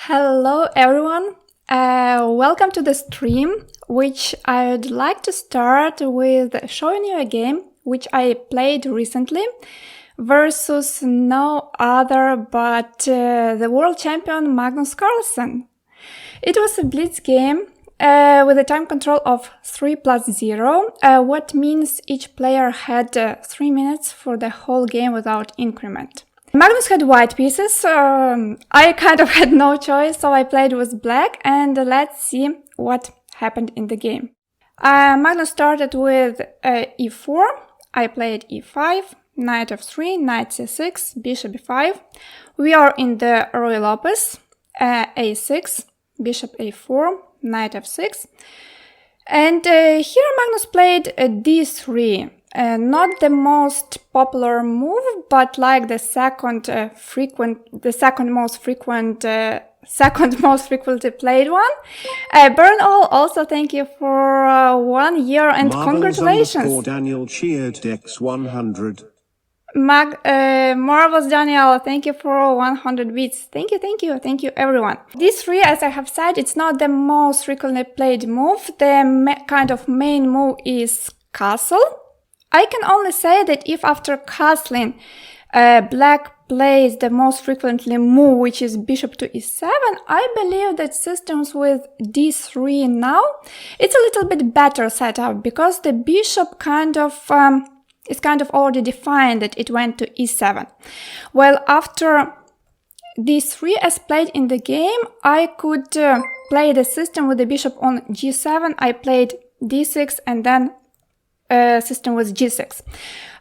Hello everyone, welcome to the stream, which I would like to start with showing you a game which I played recently versus no other but the world champion Magnus Carlsen. It was a blitz game with a time control of 3+0, what means each player had 3 minutes for the whole game without increment. Magnus had white pieces, I kind of had no choice, so I played with black, and let's see what happened in the game. Magnus started with e4, I played e5, knight f3, knight c6, bishop e5. We are in the royal opus, a6, bishop a4, knight f6. And here Magnus played d3. Not the most popular move, but like the second most frequently played one. Bernal, also thank you for 1 year and congratulations. Daniel cheered Dex 100. Marvelous Daniel, thank you for 100 bits. Thank you everyone. D3, as I have said, it's not the most frequently played move. The kind of main move is castle. I can only say that if after castling black plays the most frequently move, which is bishop to e7, I believe that systems with d3 now, it's a little bit better setup, because the bishop is kind of already defined that it went to e7. Well, after d3 as played in the game, I could play the system with the bishop on g7. I played d6 and then system was g6.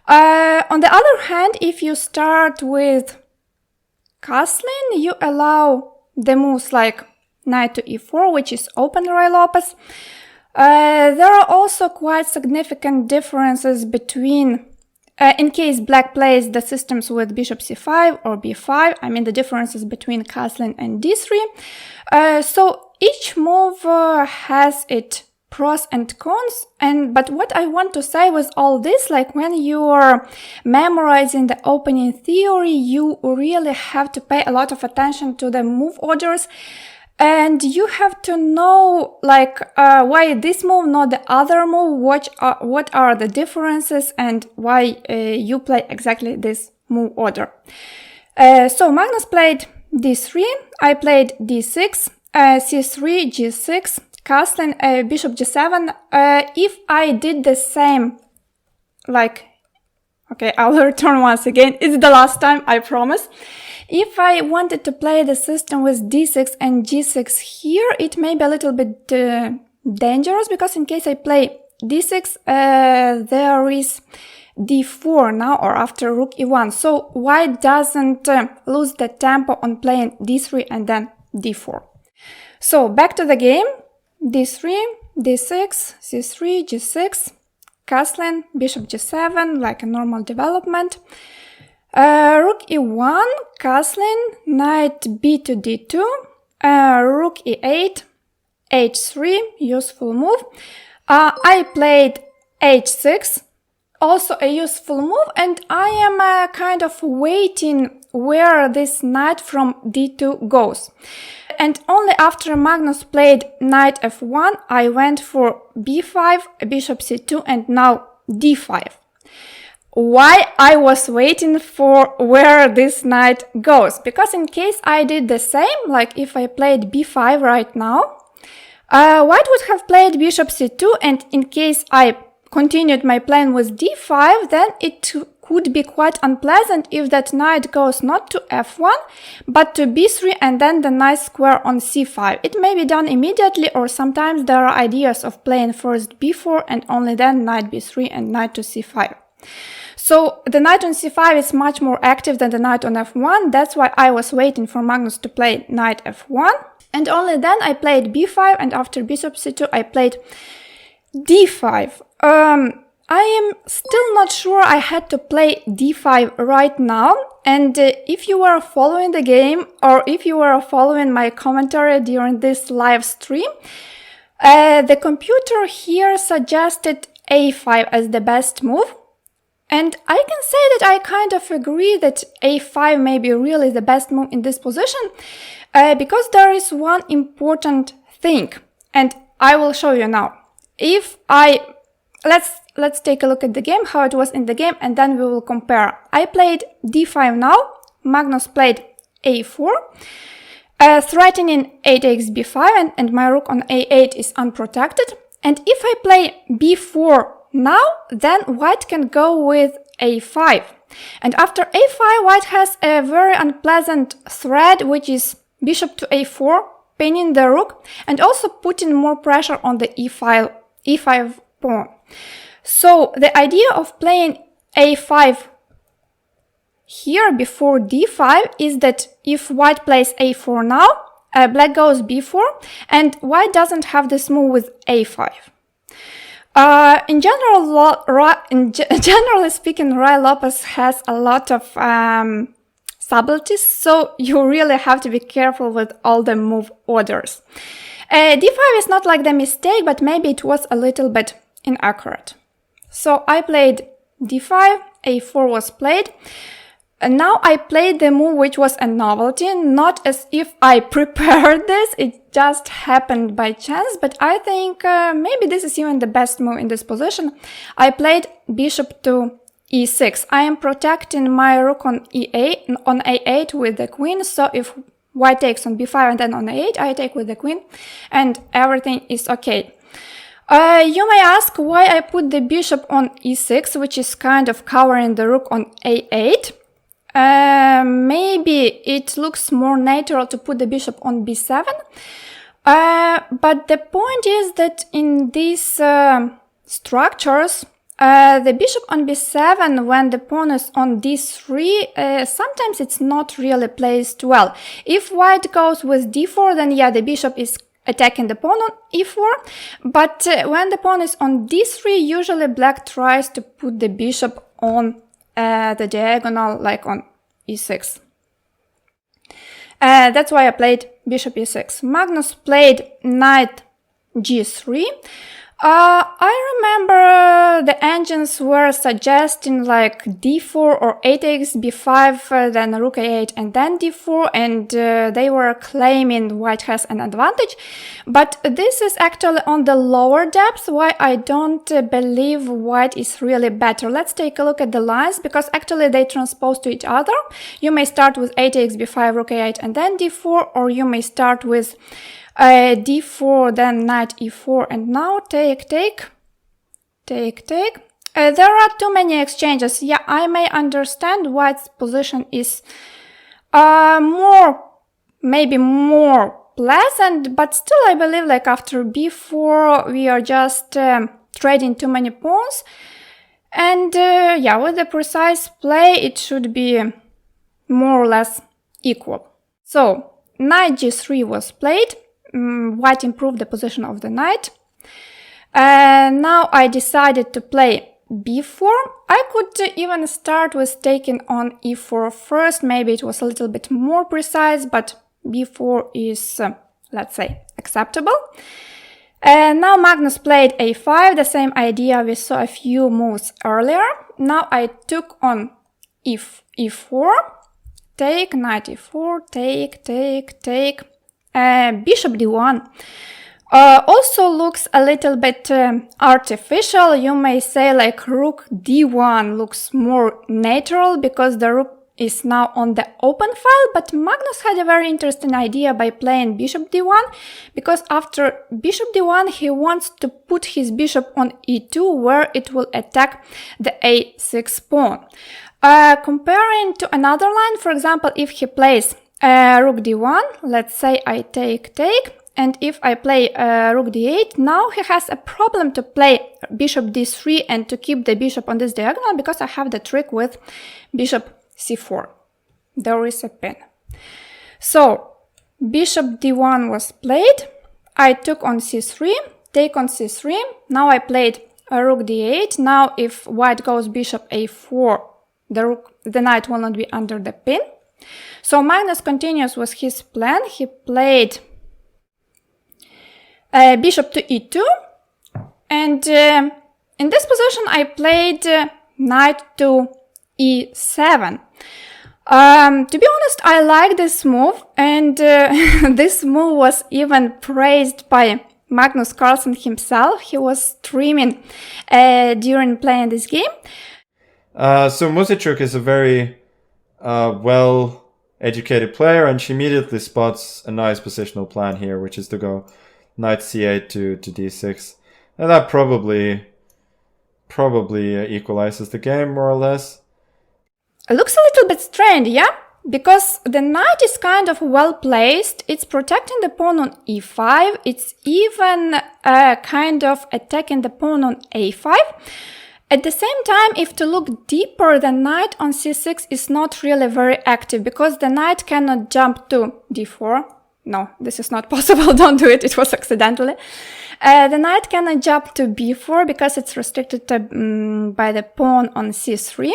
On the other hand, if you start with castling, you allow the moves like knight to e4, which is open royal opus. There are also quite significant differences between, in case black plays the systems with bishop c5 or b5, I mean the differences between castling and d3. So each move has its pros and cons, but what I want to say with all this, like when you are memorizing the opening theory, you really have to pay a lot of attention to the move orders, and you have to know like why this move, not the other move, what are the differences, and why you play exactly this move order. So Magnus played d3, I played d6, c3, g6, castling, bishop g7. If I did the same, like, okay, I'll return once again. It's the last time, I promise. If I wanted to play the system with d6 and g6 here, it may be a little bit dangerous, because in case I play d6, there is d4 now, or after rook e1. So white doesn't lose the tempo on playing d3 and then d4. So back to the game. d3, d6, c3, g6, castling, bishop g7, like a normal development. Rook e1, castling, knight b to d2, rook e8, h3, useful move. I played h6, also a useful move, and I am kind of waiting where this knight from d2 goes. And only after Magnus played knight f1, I went for b5, bishop c2, and now d5. Why I was waiting for where this knight goes? Because in case I did the same, like if I played b5 right now, white would have played bishop c2, and in case I continued my plan with d5, then it could be quite unpleasant if that knight goes not to f1, but to b3 and then the nice square on c5. It may be done immediately, or sometimes there are ideas of playing first b4 and only then knight b3 and knight to c5. So the knight on c5 is much more active than the knight on f1, that's why I was waiting for Magnus to play knight f1, and only then I played b5, and after bishop c2 I played d5. I am still not sure I had to play d5 right now, and if you were following the game, or if you were following my commentary during this live stream, the computer here suggested a5 as the best move. And I can say that I kind of agree that a5 may be really the best move in this position, because there is one important thing, and I will show you now. Let's take a look at the game, how it was in the game, and then we will compare. I played d5 now, Magnus played a4, threatening 8x b5, and my rook on a8 is unprotected. And if I play b4 now, then white can go with a5. And after a5, white has a very unpleasant threat, which is bishop to a4, pinning the rook, and also putting more pressure on the e5 pawn. So the idea of playing a5 here before d5 is that if white plays a4 now, black goes b4, and white doesn't have this move with a5. Generally speaking, Ruy Lopez has a lot of subtleties, so you really have to be careful with all the move orders. d5 is not like the mistake, but maybe it was a little bit inaccurate. So I played d5, a4 was played. And now I played the move which was a novelty, not as if I prepared this, it just happened by chance, but I think maybe this is even the best move in this position. I played bishop to e6. I am protecting my rook on a8 with the queen, so if white takes on b5 and then on a8, I take with the queen, and everything is okay. You may ask why I put the bishop on e6, which is kind of covering the rook on a8. Maybe it looks more natural to put the bishop on b7, but the point is that in these structures, the bishop on b7 when the pawn is on d3, sometimes it's not really placed well. If white goes with d4, then yeah, the bishop is attacking the pawn on e4, but when the pawn is on d3, usually black tries to put the bishop on the diagonal, like on e6. That's why I played bishop e6. Magnus played knight g3. I remember the engines were suggesting like d4 or 8x b5, then rook a8 and then d4, and they were claiming white has an advantage. But this is actually on the lower depth, why I don't believe white is really better. Let's take a look at the lines, because actually they transpose to each other. You may start with 8x b5, rook a8 and then d4, or you may start with d4, then knight e4, and now take. There are too many exchanges. Yeah, I may understand white's position is maybe more pleasant, but still I believe like after b4 we are just trading too many pawns, and yeah, with the precise play it should be more or less equal. So knight g3 was played. White improved the position of the knight. Now I decided to play b4. I could even start with taking on e4 first. Maybe it was a little bit more precise, but b4 is, let's say, acceptable. Now Magnus played a5, the same idea we saw a few moves earlier. Now I took on e4, take, knight e4, take. Bishop d1 also looks a little bit artificial. You may say like rook d1 looks more natural because the rook is now on the open file, but Magnus had a very interesting idea by playing bishop d1, because after bishop d1 he wants to put his bishop on e2 where it will attack the a6 pawn. Comparing to another line, for example, if he plays rook d1, let's say I take, and if I play rook d8, now he has a problem to play bishop d3 and to keep the bishop on this diagonal, because I have the trick with bishop c4. There is a pin. So bishop d1 was played. I took on c3, take on c3. Now I played rook d8. Now if white goes bishop a4, the knight will not be under the pin. So Magnus continues with his plan. He played bishop to e2, and in this position I played knight to e7. To be honest, I like this move, and this move was even praised by Magnus Carlsen himself. He was streaming during playing this game. So Muzychuk is a very well-educated player, and she immediately spots a nice positional plan here, which is to go knight c8 to d6. And that probably equalizes the game, more or less. It looks a little bit strange, yeah? Because the knight is kind of well placed, it's protecting the pawn on e5, it's even kind of attacking the pawn on a5. At the same time, if to look deeper, the knight on c6 is not really very active, because the knight cannot jump to d4. No, this is not possible, don't do it, it was accidentally. The knight cannot jump to b4 because it's restricted by the pawn on c3.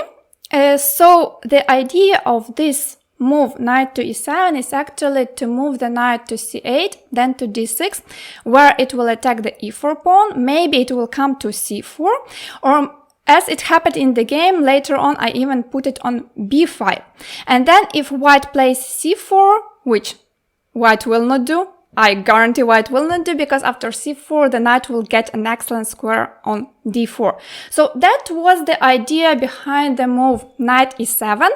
So the idea of this move, knight to e7, is actually to move the knight to c8, then to d6, where it will attack the e4 pawn. Maybe it will come to c4, or as it happened in the game, later on I even put it on b5. And then if white plays c4, which white will not do, I guarantee white will not do, because after c4 the knight will get an excellent square on d4. So that was the idea behind the move knight e7.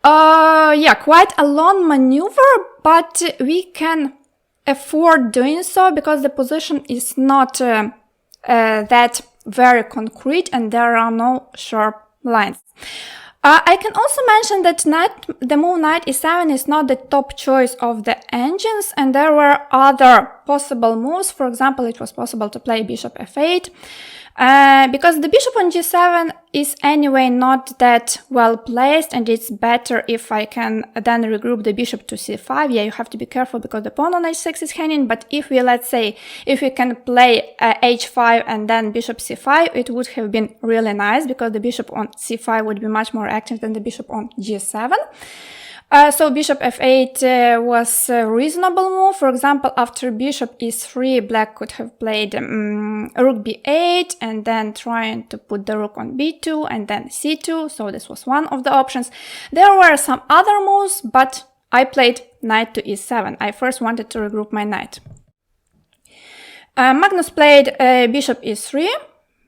Yeah, quite a long maneuver, but we can afford doing so because the position is not that very concrete and there are no sharp lines. I can also mention that the move knight e7 is not the top choice of the engines, and there were other possible moves. For example, it was possible to play bishop f8, because the bishop on g7 is anyway not that well placed, and it's better if I can then regroup the bishop to c5. Yeah, you have to be careful because the pawn on h6 is hanging, but if we, let's say, if we can play h5 and then bishop c5, it would have been really nice, because the bishop on c5 would be much more active than the bishop on g7. So bishop f8 was a reasonable move. For example, after bishop e3, black could have played rook b8 and then trying to put the rook on b2 and then c2. So this was one of the options. There were some other moves, but I played knight to e7. I first wanted to regroup my knight. Magnus played bishop e3.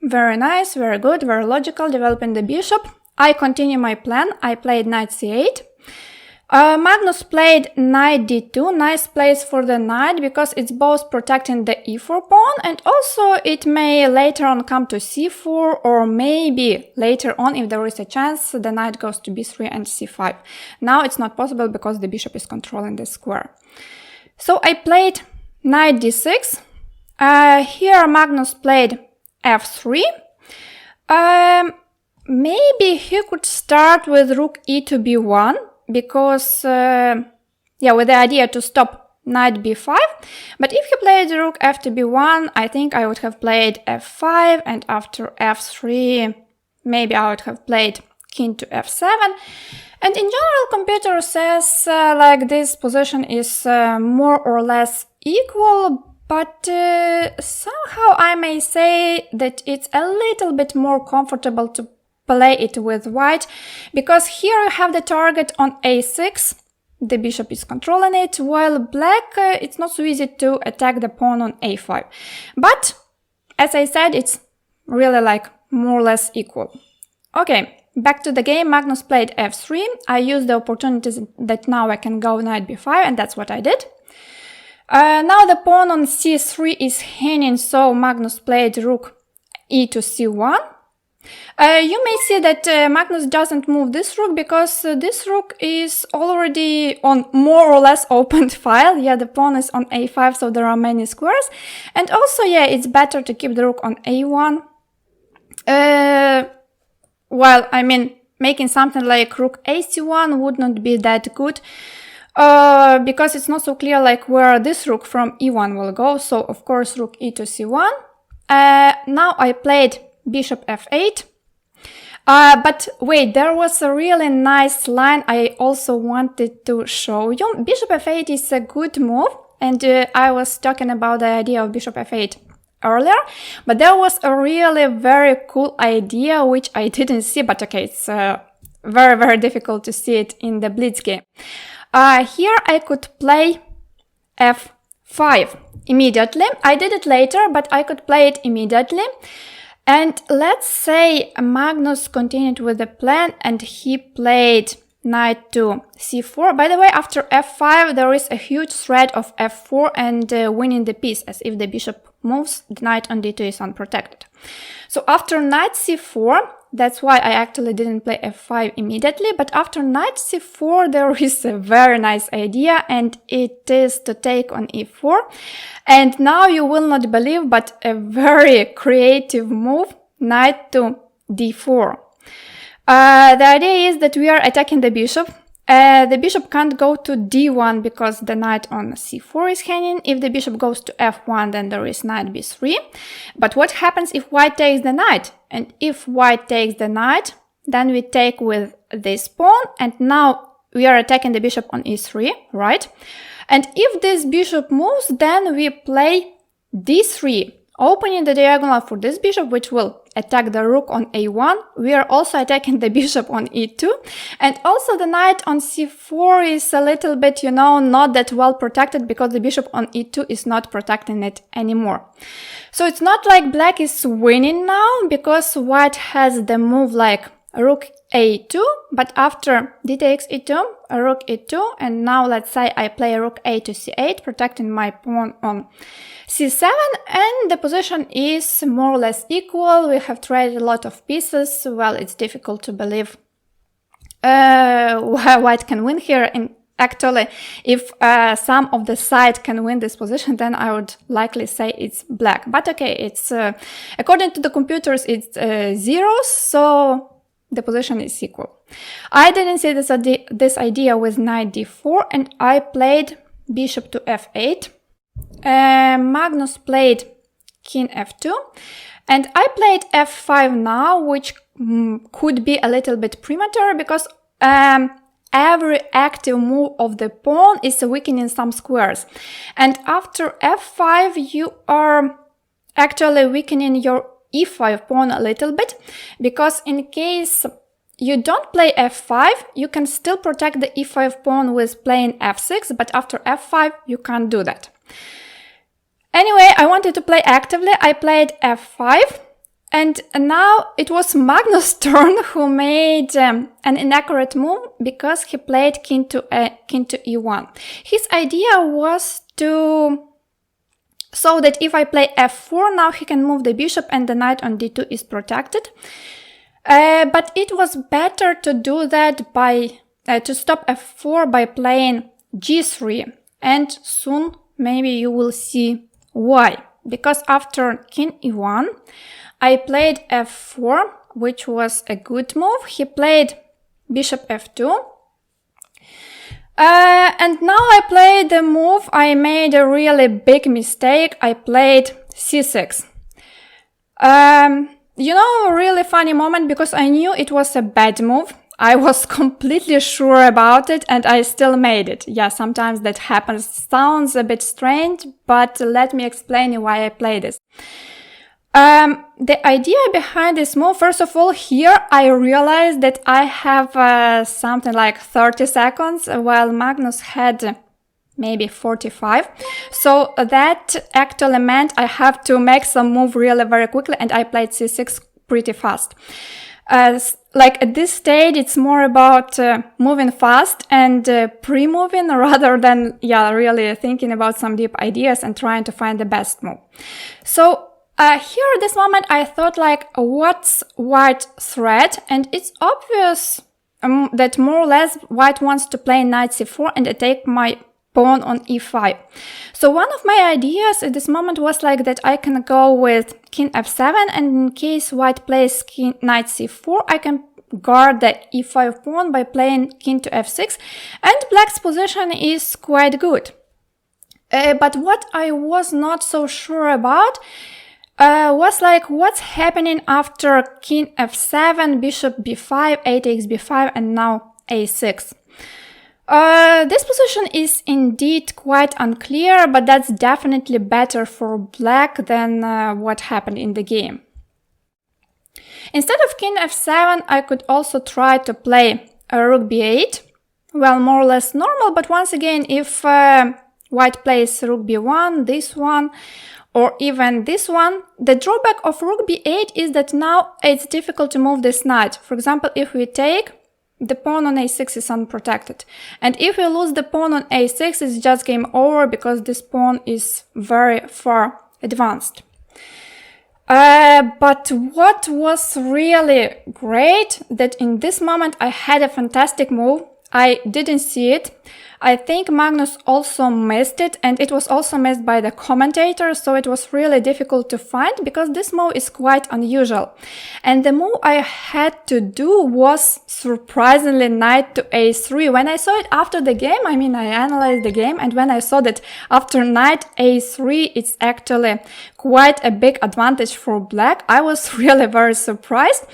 Very nice, very good, very logical, developing the bishop. I continue my plan. I played knight c8. Magnus played knight d2, nice place for the knight because it's both protecting the e4 pawn and also it may later on come to c4, or maybe later on, if there is a chance, the knight goes to b3 and c5. Now it's not possible because the bishop is controlling the square. So I played knight d6. Here Magnus played f3. Maybe he could start with rook e to b1. Because, with the idea to stop knight b5. But if he played rook f to b1, I think I would have played f5, and after f3, maybe I would have played king to f7. And in general, computer says like this position is more or less equal, but somehow I may say that it's a little bit more comfortable to play it with white, because here you have the target on a6, the bishop is controlling it, while black, it's not so easy to attack the pawn on a5. But, as I said, it's really like more or less equal. Okay, back to the game. Magnus played f3. I used the opportunities that now I can go knight b5, and that's what I did. Now the pawn on c3 is hanging, so Magnus played rook e to c1. You may see that Magnus doesn't move this rook because this rook is already on more or less opened file. Yeah, the pawn is on a5, so there are many squares. And also, yeah, it's better to keep the rook on a1. Well, I mean, making something like rook ac1 would not be that good. Because it's not so clear like where this rook from e1 will go. So, of course, rook e to c1. Now I played bishop f8. But wait, there was a really nice line I also wanted to show you. Bishop f8 is a good move, and I was talking about the idea of bishop f8 earlier, but there was a really very cool idea which I didn't see, but okay, it's very, very difficult to see it in the blitz game. Here I could play f5 immediately. I did it later, but I could play it immediately. And let's say Magnus continued with the plan and he played knight to c4. By the way, after f5 there is a huge threat of f4 and winning the piece, as if the bishop moves, the knight on d2 is unprotected. So after knight c4, that's why I actually didn't play f5 immediately, but after knight c4 there is a very nice idea, and it is to take on e4. And now you will not believe, but a very creative move, knight to d4. The idea is that we are attacking the bishop. The bishop can't go to d1 because the knight on c4 is hanging. If the bishop goes to f1, then there is knight b3. But what happens if white takes the knight? And if white takes the knight, then we take with this pawn, and now we are attacking the bishop on e3, right? And if this bishop moves, then we play d3, opening the diagonal for this bishop, which will attack the rook on a1. We are also attacking the bishop on e2. And also the knight on c4 is a little bit, not that well protected, because the bishop on e2 is not protecting it anymore. So it's not like black is winning now, because white has the move like rook a2, but after d takes e2, rook e2, and now let's say I play rook a to c8, protecting my pawn on c7, and the position is more or less equal. We have traded a lot of pieces. Well, it's difficult to believe white can win here. And actually, if some of the side can win this position, then I would likely say it's black. But okay, it's according to the computers, it's zeros, so the position is equal. I didn't see this idea with knight d4, and I played bishop to f8. Magnus played king f2, and I played f5 now, which could be a little bit premature, because every active move of the pawn is weakening some squares. And after f5, you are actually weakening your e5 pawn a little bit, because in case you don't play f5, you can still protect the e5 pawn with playing f6, but after f5, you can't do that. Anyway, I wanted to play actively. I played f5, and now it was Magnus' turn, who made an inaccurate move because he played king to e1. His idea was so that if I play f4, now he can move the bishop and the knight on d2 is protected. But it was better to do that by to stop f4 by playing g3, and soon maybe you will see why. Because after king e1, I played f4, which was a good move. He played bishop f2. And now I played the move. I made a really big mistake. I played c6. Really funny moment, because I knew it was a bad move. I was completely sure about it, and I still made it. Yeah, sometimes that happens. Sounds a bit strange, but let me explain why I played this. The idea behind this move, first of all, here I realized that I have something like 30 seconds, while Magnus had maybe 45. So that actually meant I have to make some move really very quickly, and I played c6 pretty fast. Like at this stage, it's more about moving fast and pre-moving rather than, really thinking about some deep ideas and trying to find the best move. So here at this moment, I thought like, what's white's threat? And it's obvious that more or less white wants to play knight c4 and take my pawn on e5. So one of my ideas at this moment was like that I can go with king f7, and in case white plays knight c4, I can guard the e5 pawn by playing king to f6, and black's position is quite good. But what I was not so sure about was like what's happening after king f7, bishop b5, a takes b5, and now a6. This position is indeed quite unclear, but that's definitely better for black than what happened in the game. Instead of king f7, I could also try to play rook b8. Well, more or less normal, but once again, if white plays rook b1, this one, or even this one, the drawback of rook b8 is that now it's difficult to move this knight. For example, if we take, the pawn on a6 is unprotected. And if we lose the pawn on a6, it's just game over because this pawn is very far advanced. But what was really great, that in this moment I had a fantastic move. I didn't see it. I think Magnus also missed it, and it was also missed by the commentator, so it was really difficult to find because this move is quite unusual. And the move I had to do was surprisingly knight to a3. When I saw it after the game, I analyzed the game, and when I saw that after knight a3 it's actually quite a big advantage for black, I was really very surprised.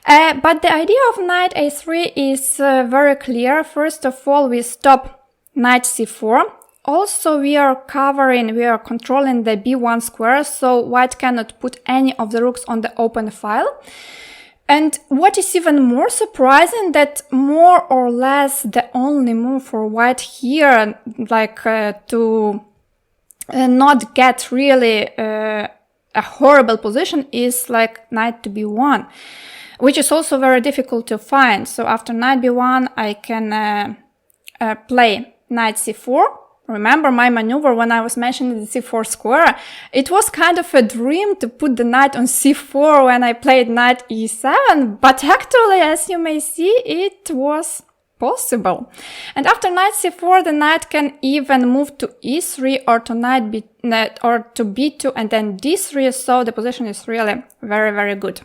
But the idea of knight a3 is very clear. First of all, we stop knight c4. Also, we are controlling the b1 square, so white cannot put any of the rooks on the open file. And what is even more surprising, that more or less the only move for white here, to not get really a horrible position, is like knight to b1, which is also very difficult to find. So after knight b1, I can play knight c4. Remember my maneuver when I was mentioning the c4 square? It was kind of a dream to put the knight on c4 when I played knight e7, but actually, as you may see, it was possible. And after knight c4, the knight can even move to e3 or to to b2 and then d3, so the position is really very, very good.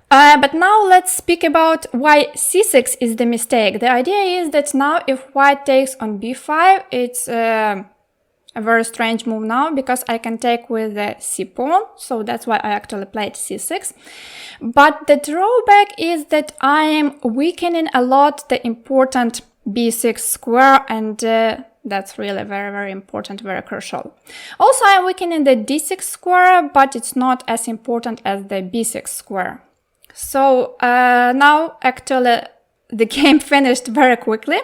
But now let's speak about why c6 is the mistake. The idea is that now if white takes on b5, it's a very strange move now, because I can take with the c pawn, so that's why I actually played c6. But the drawback is that I am weakening a lot the important b6 square, and that's really very, very important, very crucial. Also, I'm weakening the d6 square, but it's not as important as the b6 square. So now actually the game finished very quickly.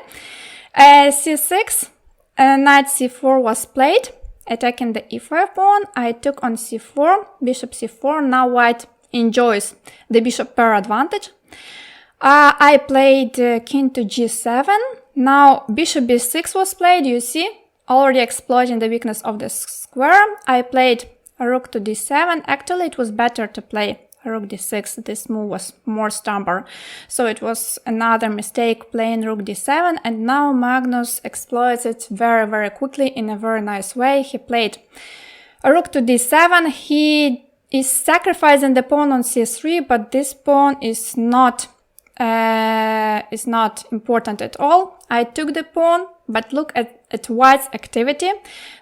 c6, knight c4 was played, attacking the e5 pawn. I took on c4, bishop c4. Now white enjoys the bishop pair advantage. I played king to g7. Now bishop b6 was played, you see, already exploiting the weakness of the square. I played rook to d7. Actually, it was better to play rook d6. This move was more stubborn, so it was another mistake playing rook d7, and now Magnus exploits it very, very quickly in a very nice way. He played rook to d7. He is sacrificing the pawn on c3, but this pawn is not important at all. I took the pawn, but look at white's activity.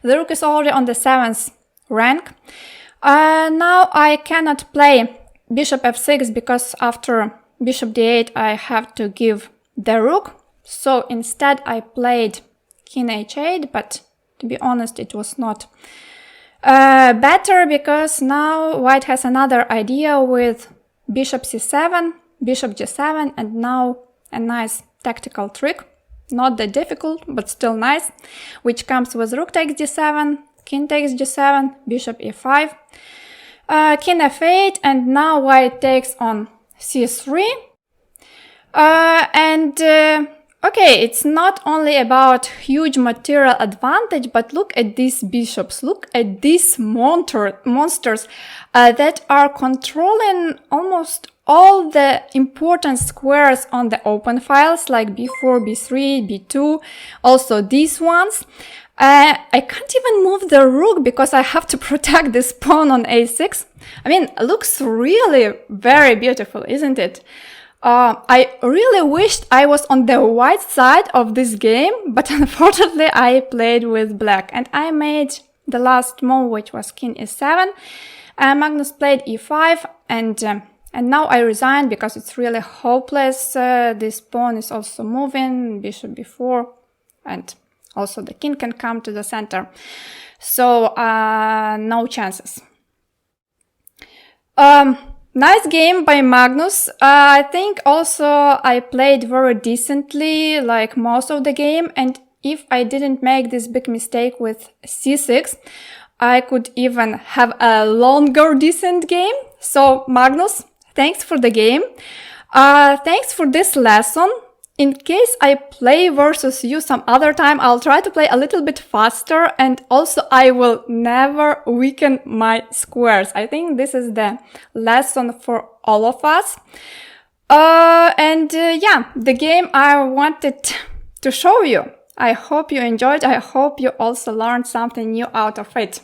The rook is already on the 7th rank. Now I cannot play bishop f6 because after bishop d8 I have to give the rook. So instead I played king h8, but to be honest it was not better, because now white has another idea with bishop c7, bishop g7, and now a nice tactical trick, not that difficult but still nice, which comes with rook takes d7, king takes g7, bishop e5, king f8, and now white takes on c3. Okay, it's not only about huge material advantage, but look at these bishops, look at these monsters that are controlling almost all the important squares on the open files, like b4, b3, b2, also these ones. I can't even move the rook because I have to protect this pawn on a6. I mean, it looks really very beautiful, isn't it? I really wished I was on the white side of this game, but unfortunately I played with black, and I made the last move, which was king e7. Magnus played e5, and And now I resign because it's really hopeless. This pawn is also moving, bishop b4, and also the king can come to the center. So no chances. Nice game by Magnus. I think also I played very decently, like most of the game, and if I didn't make this big mistake with c6, I could even have a longer decent game. So Magnus, thanks for the game. Thanks for this lesson. In case I play versus you some other time, I'll try to play a little bit faster, and also I will never weaken my squares. I think this is the lesson for all of us. Yeah, the game I wanted to show you. I hope you enjoyed. I hope you also learned something new out of it.